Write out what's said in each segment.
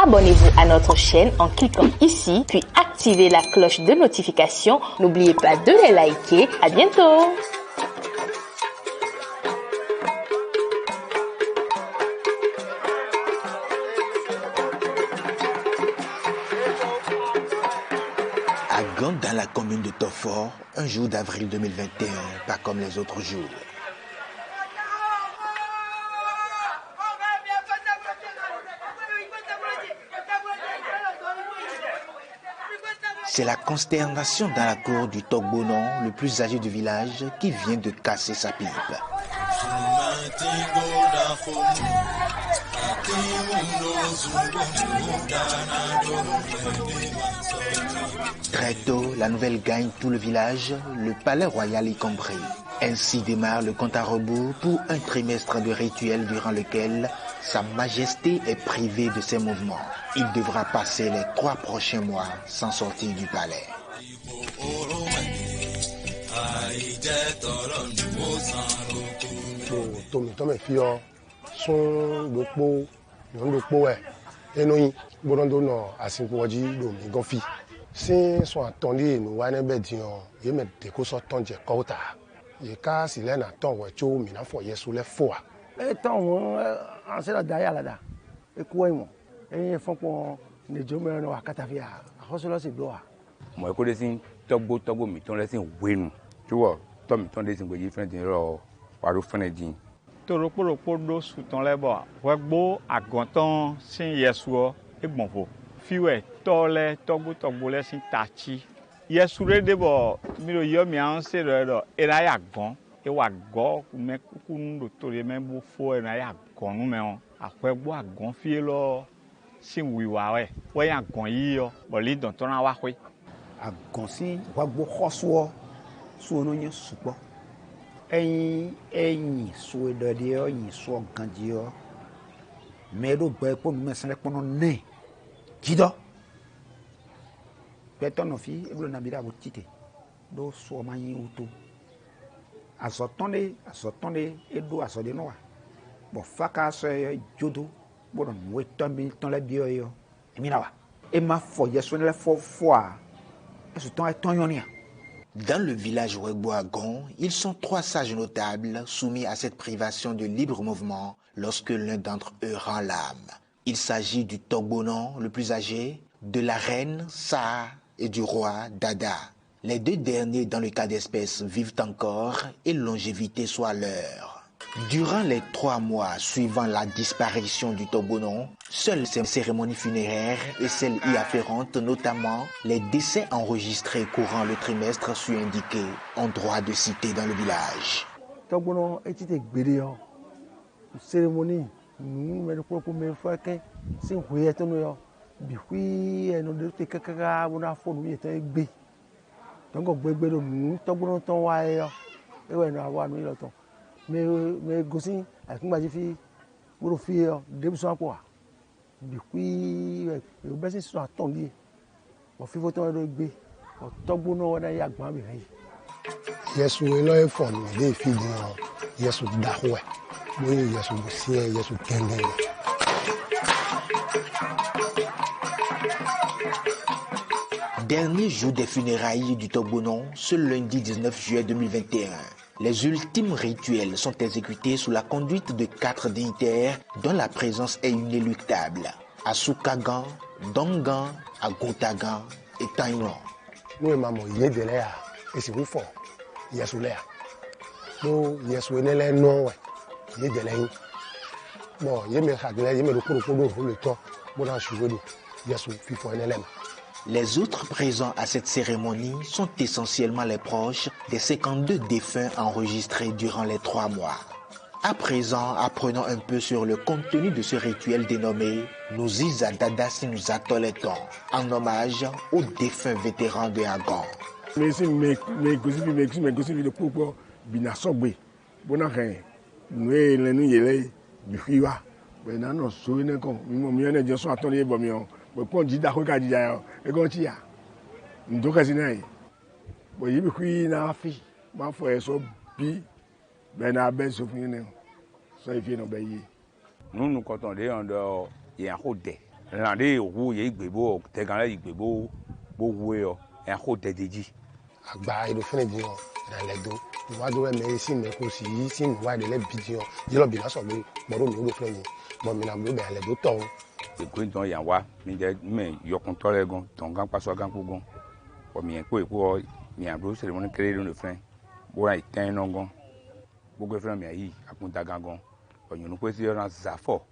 Abonnez-vous à notre chaîne en cliquant ici, puis activez la cloche de notification. N'oubliez pas de les liker. À bientôt! À Gand, dans la commune de Tofort, un jour d'avril 2021, pas comme les autres jours. C'est la consternation dans la cour du Togbonon, le plus âgé du village, qui vient de casser sa pipe. Très tôt, la nouvelle gagne tout le village, le palais royal y compris. Ainsi démarre le compte à rebours pour un trimestre de rituel durant lequel Sa Majesté est privée de ses mouvements. Il devra passer les 3 prochains mois sans sortir du palais. Torokpolokpo do suton lebo wegbo agonton sin yesuo egbonfo fiwe tole togbo le sin tachi yesure debo miro yo mi an se do era ya gon e wa go me kunu do tore me bo fo era ya gon nu me on akwegbo agon fie lo sin wiwa we ya gon yi yo bo li don ton wa hwe agon sin wagbo khoso so no yin supo ẹ̀yin so dode o yin so ganji o me do gbe po mi mesan lepono ne jido beto no fi e na bira bo tite do so ma yin uto asotonde e do asode no wa bo faka so jodo bo no we ton le bio yo emi na wa e ma fo yeso ne le fo a e so ton e ton yonia. Dans le village Ouegbo-Agon, ils sont 3 sages notables soumis à cette privation de libre mouvement lorsque l'un d'entre eux rend l'âme. Il s'agit du Togbonon, le plus âgé, de la reine Saa et du roi Dada. Les 2 derniers, dans le cas d'espèce, vivent encore et longévité soit leur. Durant les 3 mois suivant la disparition du Togbonon, seules ces cérémonies funéraires et celles y afférentes, notamment les décès enregistrés courant le trimestre su-indiqué, ont droit de cité dans le village. Togbonon est une cérémonie, nous mettons me faire c'est un voyage nous bihui et nous devons kaka buna fo nous était gbe donc gbegbe nous Togbonon ton wa e we na wa nous loton mais gosi akungba ji fi buru fi de so ko bihui e be si so aton li o fi fo ton do gbe o Togbonon wa na ya gbon bi yi yesu elo e fo mi de fi di yesu dahwe mo yesu si yesu kende. Dernier jour des funérailles du Togbonon, ce lundi 19 juillet 2021. Les ultimes rituels sont exécutés sous la conduite de 4 dignitaires dont la présence est inéluctable. Asukagan, Dongan, Agotagan et Taïwan. Nous maman yedele a et c'est fort. Yesu le. No yesu ne le no we. Yedele. Bon, yeme khadle yeme do kuro le temps. Bon na chuwe do. Yesu fi fo ne le. Les autres présents à cette cérémonie sont essentiellement les proches des 52 défunts enregistrés durant les 3 mois. À présent, apprenons un peu sur le contenu de ce rituel dénommé Nuziza Dada Sinuza Toleton, en hommage aux défunts vétérans de Agon. Nous comptons en dehors, il y a un rodé. L'année où il y a eu des gens qui ont eu un haut dédit. Agba ido fene bi on na ledo wa do me si me ko si wa de le bidion di lo bi na so gbe gboro mi do fene mo mi na gbe be ledo to E ko don yan wa mi je me yokun to le gan ton gan paso gan ku gan o mi en ko e ko mi an bro ceremony kere do fene bo ra itan no gan gbogbo fene mi ayi akun da gan gan o yun ko si ran za fo.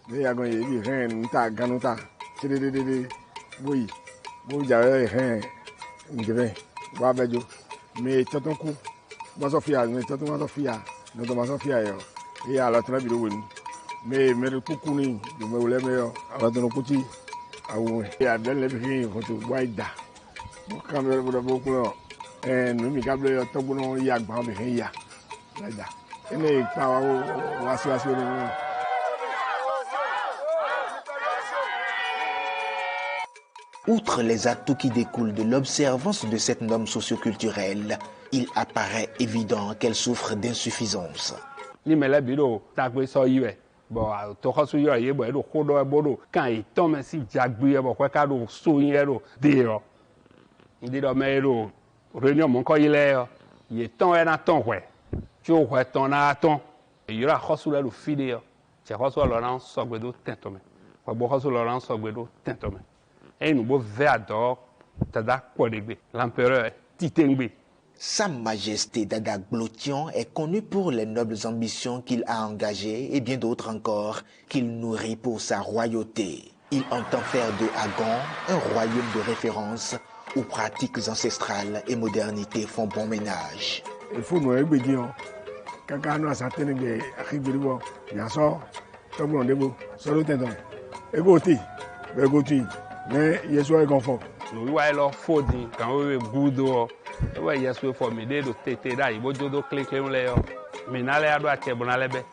They are going to be hand, Ganuta, Chili, Boy, Boja, hand, Give, Babajo, May Totonku, Masofia, May Totomafia, no Tomasofia, here, La Trabi win. May Merikuni, you may let me, Alatonokuti, I will hear then let him for to white da. Come over the book and we can play a Tobono Yak Bambi here, like that. Any power was. Outre les atouts qui découlent de l'observance de cette norme socioculturelle, il apparaît évident qu'elle souffre d'insuffisance. Bon, to hosu yo ye bo do hodo ebodo kan e ton me si jagbe e bo kwa ka do so yin ero de yo ndi do me ero réunion mon ko ile yo ye ton e na ton hwe jo hwe ton na ton e yo ra hosu le do fide yo che hosu lo ran so gbe do tento me kwa bo hosu lo ran so gbe do tento me e nu bo ve ado tada ko de gbe l'empereur titengbe. Sa Majesté Dada Glotion est connu pour les nobles ambitions qu'il a engagées et bien d'autres encore qu'il nourrit pour sa royauté. Il entend faire de Agon un royaume de référence où pratiques ancestrales et modernité font bon ménage. Il faut nous aider, quand on a certaines des arrivées, il y a ça, tout le monde est beau, ça le tendon. Égoti, mais il y a soit confort. Nous voyons fodi quand on goudo. Ouais, yes, we for me, they do take that. You go do click on layer. Me, na layer do a table, na lebe.